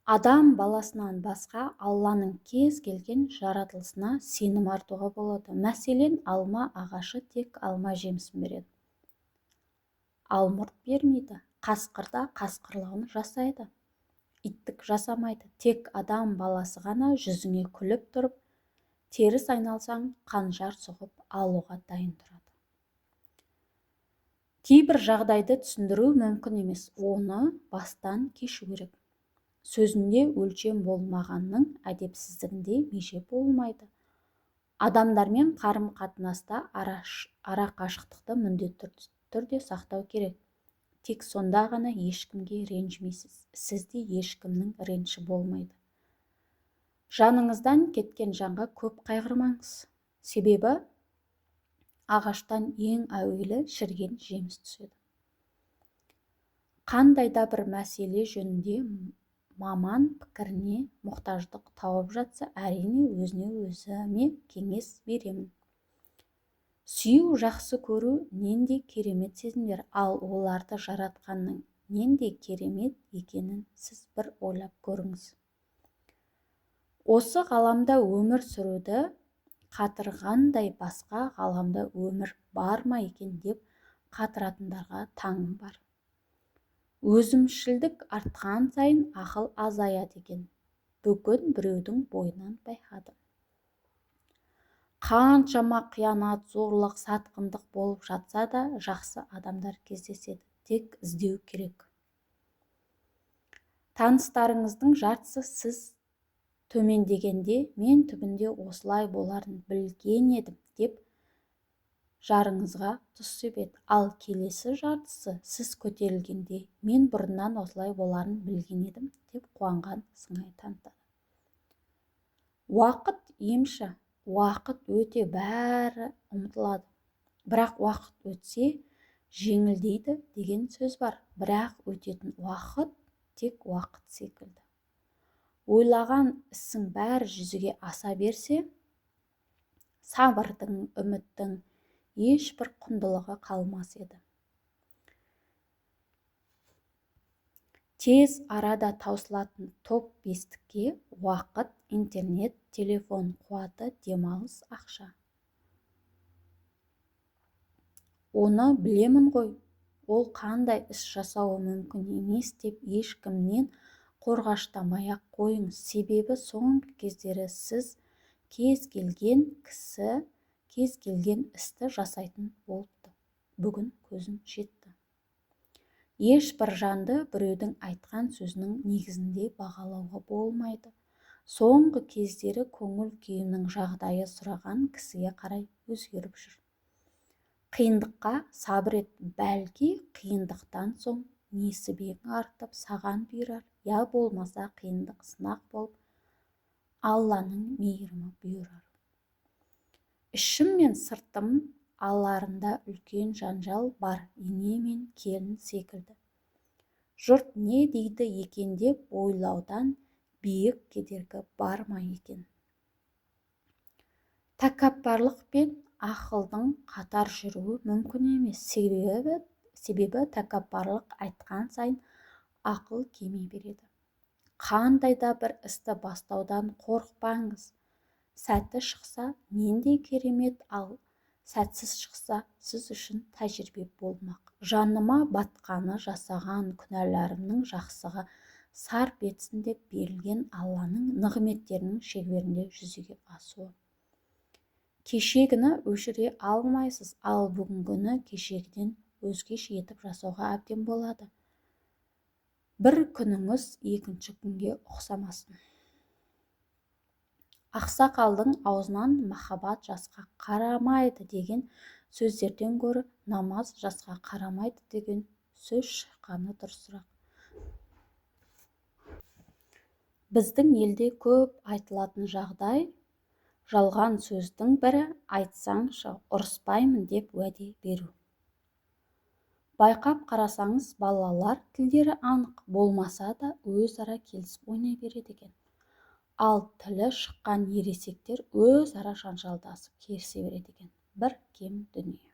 Адам баласынан басқа Алланың кез келген жаратылысына сенім артуға болады. Мәселен, алма ағашы тек алма жемісін береді. Алмұрт бермейді. Қасқыр да қасқырлығын жасайды. Иттік жасамайды. Тек адам баласы ғана жүзіңе күліп тұрып, теріс айналсаң қанжар сұғып алуға дайын тұрады. Кейбір жағдайды түсіндіру мүмкін емес, оны бастан кешу керек. Сөзінде өлшем болмағанның әдепсіздігінде меже болмайды. Адамдармен қарым-қатынаста ара қашықтықты міндетті түрде сақтау керек. Тек сонда ғана ешкімге ренжімейсіз. Сізде ешкімнің реніші болмайды. Жаныңыздан кеткен жанға көп қайғырмаңыз. Себебі ағаштан ең әуелі шіріген жеміс түседі. Қандай да бір мәселе жөнінде маман пікіріне мұқтаждық тауып жатса, әрине өзіне өзіме кеңес беремін. Сүю, жақсы көру нендей керемет сезімдер, ал оларды жаратқанның нендей керемет екенін сіз бір ойлап көріңіз. Осы ғаламда өмір сүруді қатырғандай басқа ғаламда өмір бар ма екен деп қатыратындарға таңым бар. Өзімшілдік артқан сайын ақыл азаяды екен. Бүгін біреудің бойынан байқадым. Қаншама қиянат, зорлық, сатқындық болып жатса да жақсы адамдар кездеседі. Тек іздеу керек. Таныстарыңыздың жартысы сіз төмендегенде, мен түбінде осылай боларын білген едім деп жарыңызға тұз себеді. Ал келесі жартысы сіз көтерілгенде, мен бұрыннан осылай боларын білген едім деп қуанған сыңай танытады. Уақыт емші, уақыт өте бәрі ұмытылады. Бірақ уақыт өтсе жеңілдейді деген сөз бар. Бірақ өтетін уақыт тек уақыт секілді. Ойлаған ісің бәрі жүзеге аса берсе, сабырдың, үміттің ешбір құндылығы қалмас еді. Тез арада таусылатын топ бестікке уақыт, интернет, телефон қуаты, демалыс, ақша. Оны білемін ғой, ол қандай іс жасауы мүмкін емес деп ешкімнен қорғаштамай-ақ қойыңыз. Себебі соңғы кездері сіз кез келген кісі кез келген істі жасайтын болыпты. Бүгін көзім жетті. Ешбір жанды біреудің айтқан сөзінің негізінде бағалауға болмайды. Соңғы кездері көңіл күйімнің жағдайы сұраған кісіге қарай өзгеріп жүр. Қиындыққа сабыр ет, бәлки қиындықтан соң несібең артып саған бұйырар, я болмаса қиындық сынақ болып Алланың мейірімі бұйырар. Ішім мен сыртым аларында үлкен жанжал бар, ене мен келін секілді. Жұрт не дейді екен деп ойлаудан биік кедергі бар ма екен? Тәкаппарлық пен ақылдың қатар жүруі мүмкін емес. Себебі тәкаппарлық айтқан сайын ақыл кеми береді. Қандай да бір істі бастаудан қорықпаңыз. Сәті шықса нендей керемет, ал сәтсіз шықса сіз үшін тәжірибе болмақ. Жаныма батқаны жасаған күнәларымның жақсыға сарп етсін деп берілген Алланың нығметтерінің шеңберінде жүзеге асуы. Кешегіні өшіре алмайсыз, ал бүгінгіні кешегіден өзгеше етіп жасауға әбден болады. Бір күніңіз екінші күнге ұқсамасын. Ақсақалдың аузынан махаббат жасқа қарамайды деген сөздерден гөрі намаз жасқа қарамайды деген сөз шыққаны дұрысырақ. Біздің елде көп айтылатын жағдай, жалған сөздің бірі айтсаңшы ұрыспаймын деп уәде беру. Байқап қарасаңыз, балалар тілдері анық болмаса да өзара келісіп ойнай береді екен. Ал тілі шыққан ересектер өзара жанжалдасып керісе береді екен. Бір кем дүние.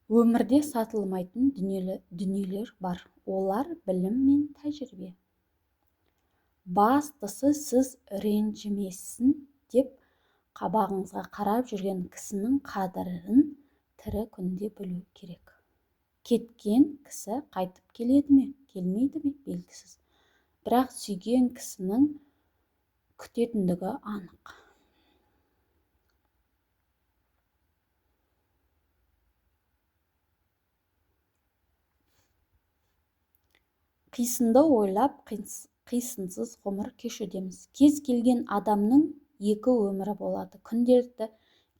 Өмірде сатылмайтын дүниелер бар. Олар білім мен тәжірибе. Бастысы сіз ренжімессін деп қабағыңызға қарап жүрген кісінің қадірін тірі күнде білу керек. Кеткен кісі қайтып келеді ме, келмейді ме белгісіз. Бірақ сүйген кісінің күтетіндігі анық. Қисынды ойлап, қисынсыз ғұмыр кешудеміз. Кез келген адамның екі өмірі болады. Күнделікті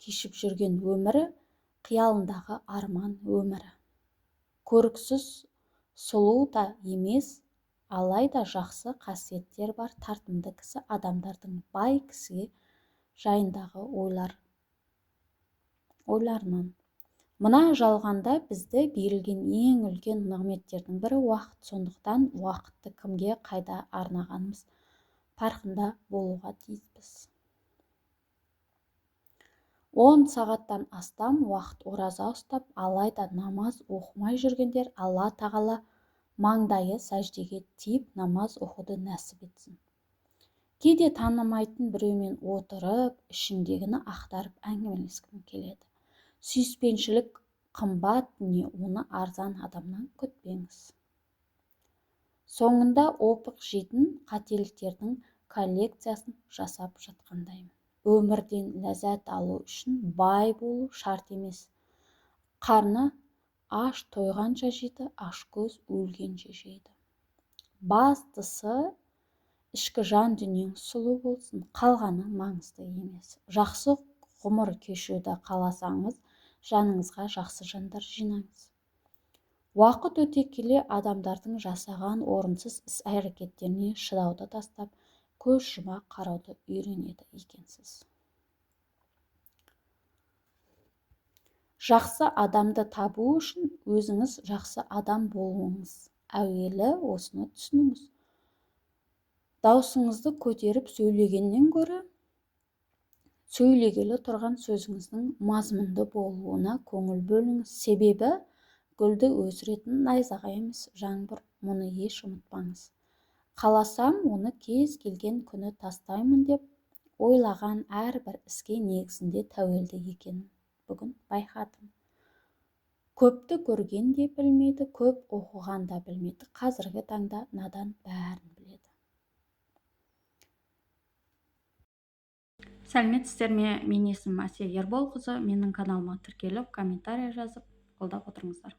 кешіп жүрген өмірі, қиялындағы арман өмірі. Көріксіз сұлу да емес, алайда жақсы қасиеттер бар тартымды кісі адамдардың бай кісіге жайындағы ойларынан. Мына жалғанда бізді берілген ең үлкен нығметтердің бірі уақыт. Сондықтан уақытты кімге қайда арнағанымыз парқында болуға тиіспіз. 10 сағаттан астам уақыт ораза ұстап, алайда намаз оқымай жүргендер Алла тағала маңдайы сәждеге тиіп намаз оқуды нәсіп етсін. Кейде танымайтын біреумен отырып, ішіңдегіні ақтарып әңгімелескім келеді. Сүйіспеншілік қымбат дүние, оны арзан адамнан күтпеңіз. Соңында опық жейтін қателіктердің коллекциясын жасап жатқандаймын. Өмірден ләззат алу үшін бай болу шарт емес. Қарны аш тойғанша жейді, аш көз өлгенше жейді. Бастысы ішкі жан дүниең сұлу болсын, қалғаны маңызды емес. Жақсы ғұмыр кешуді қаласаңыз, жаныңызға жақсы жандар жинаңыз. Уақыт өте келе адамдардың жасаған орынсыз іс-әрекеттеріне шыдауды тастап, көз жұма қарауды үйренеді екенсіз. Жақсы адамды табу үшін өзіңіз жақсы адам болуыңыз. Әуелі осыны түсініңіз. Даусыңызды көтеріп сөйлегеннен гөрі, сөйлегелі тұрған сөзіңіздің мазмұнды болуына көңіл бөліңіз. Себебі гүлді өсіретін найзағай емес, жаңбыр. Мұны еш ұмытпаңыз. Қаласам, оны кез келген күні тастаймын деп ойлаған әрбір іске негізінде тәуелді екенін бүгін байқадым. Көпті көрген де білмейді, көп оқыған да білмейді. Қазіргі таңда надан бәрін біледі. Сәлеметсіздер ме? Мен есімім Әсия Ерболқызы. Менің каналыма тіркеліп, комментарий жазып, қолдап отырыңыздар.